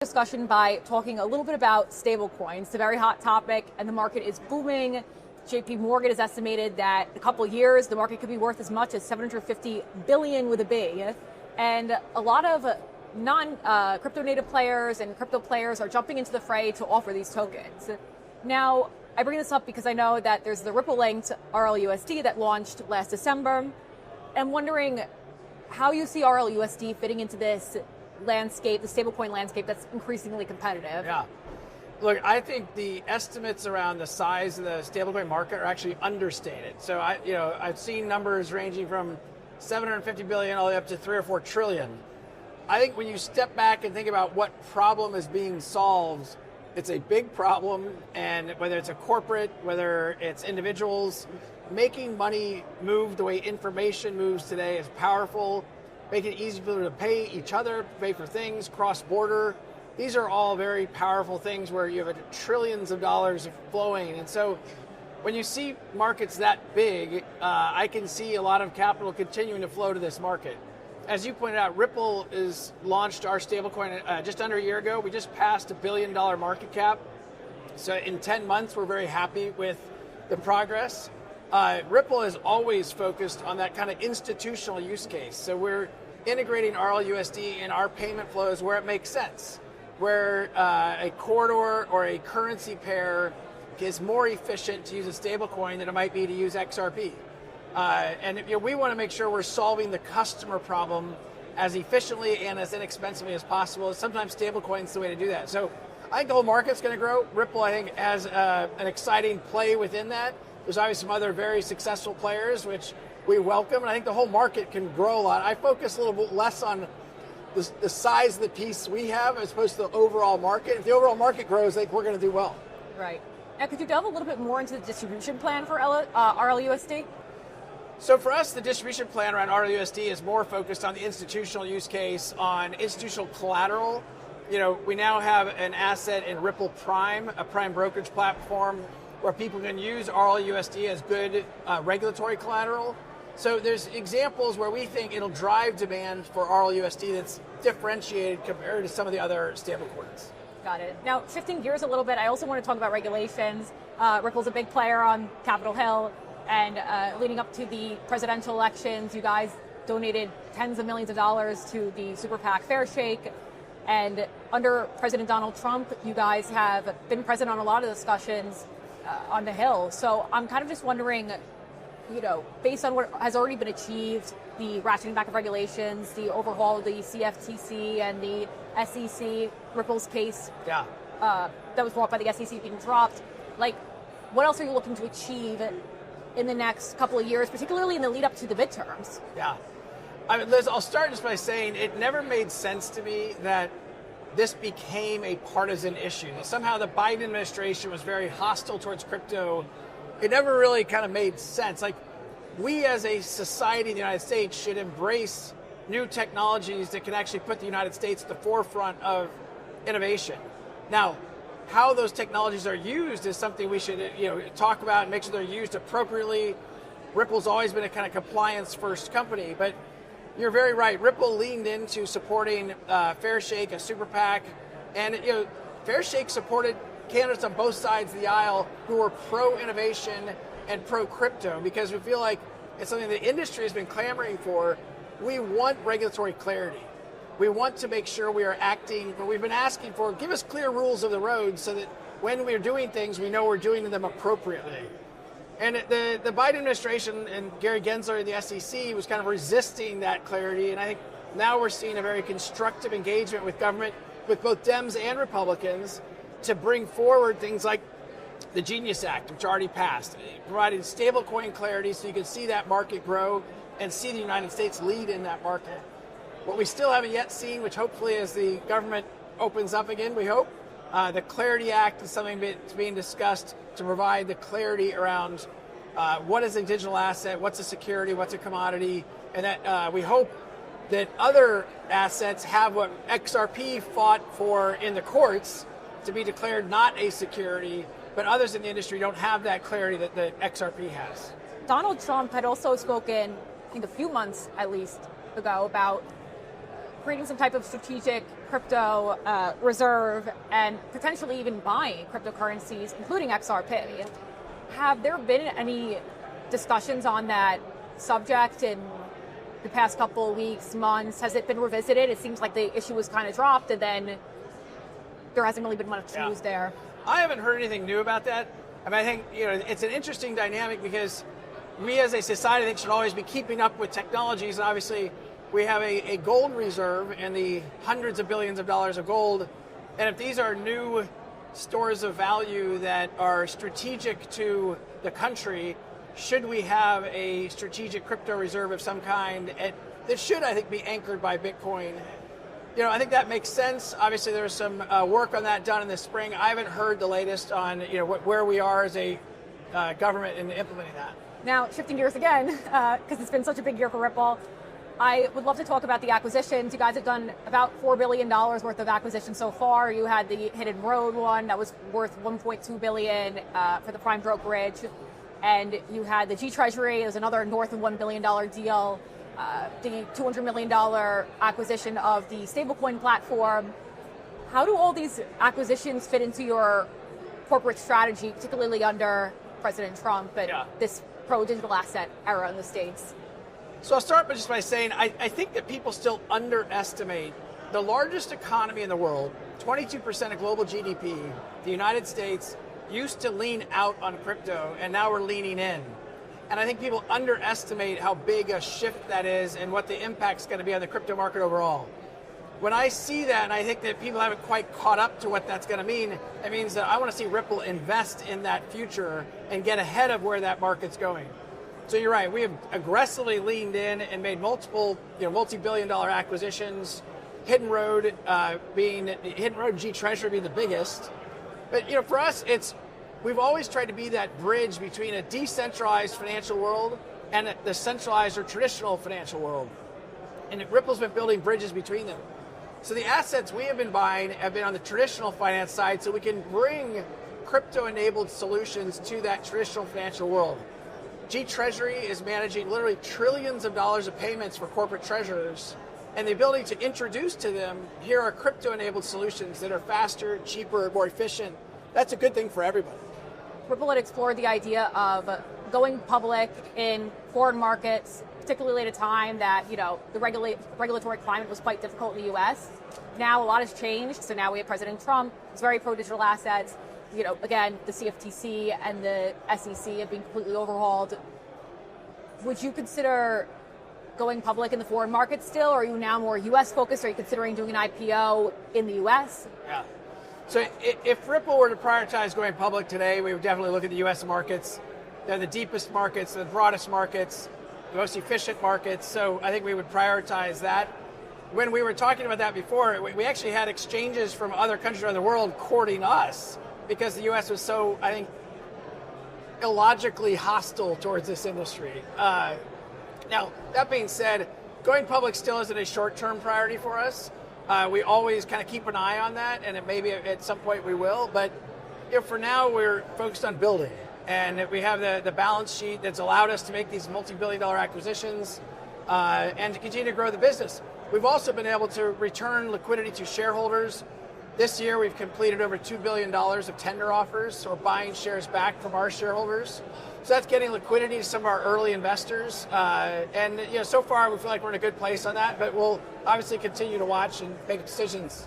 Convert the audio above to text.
discussion by talking a little bit about stablecoins. It's a very hot topic, and the market is booming. JP Morgan has estimated that in a couple of years, the market could be worth as much as $750 billion with a B. And a lot of non-crypto native players and crypto players are jumping into the fray to offer these tokens. Now, I bring this up because I know that there's the Ripple-linked RLUSD that launched last December. I'm wondering how you see RLUSD fitting into this landscape, the stablecoin landscape that's increasingly competitive. Yeah. Look, I think the estimates around the size of the stablecoin market are actually understated. So I've seen numbers ranging from 750 billion all the way up to 3 or 4 trillion. I think when you step back and think about what problem is being solved, it's a big problem, and whether it's a corporate, whether it's individuals, making money move the way information moves today is powerful. Making it easy for people to pay each other, pay for things, cross-border. These are all very powerful things where you have trillions of dollars flowing. And so when you see markets that big, I can see a lot of capital continuing to flow to this market. As you pointed out, Ripple is launched our stablecoin just under a year ago. We just passed $1 billion market cap. So in 10 months, we're very happy with the progress. Ripple is always focused on that kind of institutional use case. So we're integrating RLUSD in our payment flows where it makes sense, where a corridor or a currency pair is more efficient to use a stablecoin than it might be to use XRP. And we want to make sure we're solving the customer problem as efficiently and as inexpensively as possible. Sometimes stablecoin's the way to do that. So I think the whole market's going to grow. Ripple, I think, has an exciting play within that. There's obviously some other very successful players, which we welcome, and I think the whole market can grow a lot. I focus a little bit less on the size of the piece we have as opposed to the overall market. If the overall market grows, I think we're going to do well. Right. Now, could you delve a little bit more into the distribution plan for RLUSD? So for us, the distribution plan around RLUSD is more focused on the institutional use case, on institutional collateral. We now have an asset in Ripple Prime, a prime brokerage platform, where people can use RLUSD as good regulatory collateral. So there's examples where we think it'll drive demand for RLUSD that's differentiated compared to some of the other stablecoins. Got it. Now, shifting gears a little bit, I also want to talk about regulations. Ripple's a big player on Capitol Hill, and leading up to the presidential elections, you guys donated tens of millions of dollars to the super PAC Fair Shake. And under President Donald Trump, you guys have been present on a lot of discussions on the Hill. So I'm kind of just wondering, based on what has already been achieved, the ratcheting back of regulations, the overhaul of the CFTC and the SEC, Ripple's case that was brought by the SEC being dropped, what else are you looking to achieve in the next couple of years, particularly in the lead up to the midterms? Yeah. Liz, I'll start just by saying it never made sense to me that this became a partisan issue. Somehow the Biden administration was very hostile towards crypto. It never really kind of made sense. We as a society in the United States should embrace new technologies that can actually put the United States at the forefront of innovation. Now, how those technologies are used is something we should talk about and make sure they're used appropriately. Ripple's always been a kind of compliance-first company, but you're very right. Ripple leaned into supporting Fair Shake, a super PAC, and Fair Shake supported candidates on both sides of the aisle who were pro-innovation and pro-crypto, because we feel like it's something the industry has been clamoring for. We want regulatory clarity. We want to make sure we are acting, but we've been asking for, give us clear rules of the road so that when we're doing things, we know we're doing them appropriately. And the Biden administration and Gary Gensler and the SEC was kind of resisting that clarity, and I think now we're seeing a very constructive engagement with government, with both Dems and Republicans, to bring forward things like the Genius Act, which already passed, providing stablecoin clarity so you can see that market grow and see the United States lead in that market. What we still haven't yet seen, which hopefully as the government opens up again, we hope, the Clarity Act is something that's being discussed to provide the clarity around what is a digital asset, what's a security, what's a commodity, and that we hope that other assets have what XRP fought for in the courts to be declared not a security, but others in the industry don't have that clarity that XRP has. Donald Trump had also spoken, I think a few months at least ago, about creating some type of strategic crypto reserve and potentially even buying cryptocurrencies, including XRP. Have there been any discussions on that subject in the past couple of weeks, months? Has it been revisited? It seems like the issue was kind of dropped and then there hasn't really been much news there. I haven't heard anything new about that. I mean, I think it's an interesting dynamic because we as a society, I think, should always be keeping up with technologies. And obviously, we have a gold reserve and the hundreds of billions of dollars of gold. And if these are new stores of value that are strategic to the country, should we have a strategic crypto reserve of some kind? That should, I think, be anchored by Bitcoin. I think that makes sense. Obviously, there was some work on that done in the spring. I haven't heard the latest on where we are as a government in implementing that. Now, shifting gears again, because it's been such a big year for Ripple, I would love to talk about the acquisitions. You guys have done about $4 billion worth of acquisitions so far. You had the Hidden Road one that was worth $1.2 billion for the prime brokerage. And you had the G Treasury, it was another north of $1 billion deal. The $200 million acquisition of the Stablecoin platform. How do all these acquisitions fit into your corporate strategy, particularly under President Trump and this pro-digital asset era in the States? So I'll start just by saying I think that people still underestimate the largest economy in the world, 22% of global GDP, the United States, used to lean out on crypto, and now we're leaning in. And I think people underestimate how big a shift that is and what the impact's going to be on the crypto market overall. When I see that, and I think that people haven't quite caught up to what that's going to mean, it means that I want to see Ripple invest in that future and get ahead of where that market's going. So you're right, we have aggressively leaned in and made multiple, multi-billion-dollar acquisitions. Hidden Road G Treasury being the biggest. But for us, we've always tried to be that bridge between a decentralized financial world and the centralized or traditional financial world. And Ripple's been building bridges between them. So the assets we have been buying have been on the traditional finance side so we can bring crypto-enabled solutions to that traditional financial world. G Treasury is managing literally trillions of dollars of payments for corporate treasurers, and the ability to introduce to them, here are crypto-enabled solutions that are faster, cheaper, more efficient. That's a good thing for everybody. Ripple had explored the idea of going public in foreign markets, particularly at a time that the regulatory climate was quite difficult in the U.S. Now a lot has changed. So now we have President Trump. He's very pro-digital assets. Again, the CFTC and the SEC have been completely overhauled. Would you consider going public in the foreign market still, or are you now more U.S. focused? Are you considering doing an IPO in the U.S.? Yeah. So if Ripple were to prioritize going public today, we would definitely look at the U.S. markets. They're the deepest markets, the broadest markets, the most efficient markets. So I think we would prioritize that. When we were talking about that before, we actually had exchanges from other countries around the world courting us because the U.S. was so, I think, illogically hostile towards this industry. Now, that being said, going public still isn't a short-term priority for us. We always kind of keep an eye on that, and maybe at some point we will. But for now, we're focused on building. And we have the balance sheet that's allowed us to make these multi-billion-dollar acquisitions and to continue to grow the business. We've also been able to return liquidity to shareholders. This year, we've completed over $2 billion of tender offers, so we're buying shares back from our shareholders. So that's getting liquidity to some of our early investors. And so far, we feel like we're in a good place on that, but we'll obviously continue to watch and make decisions.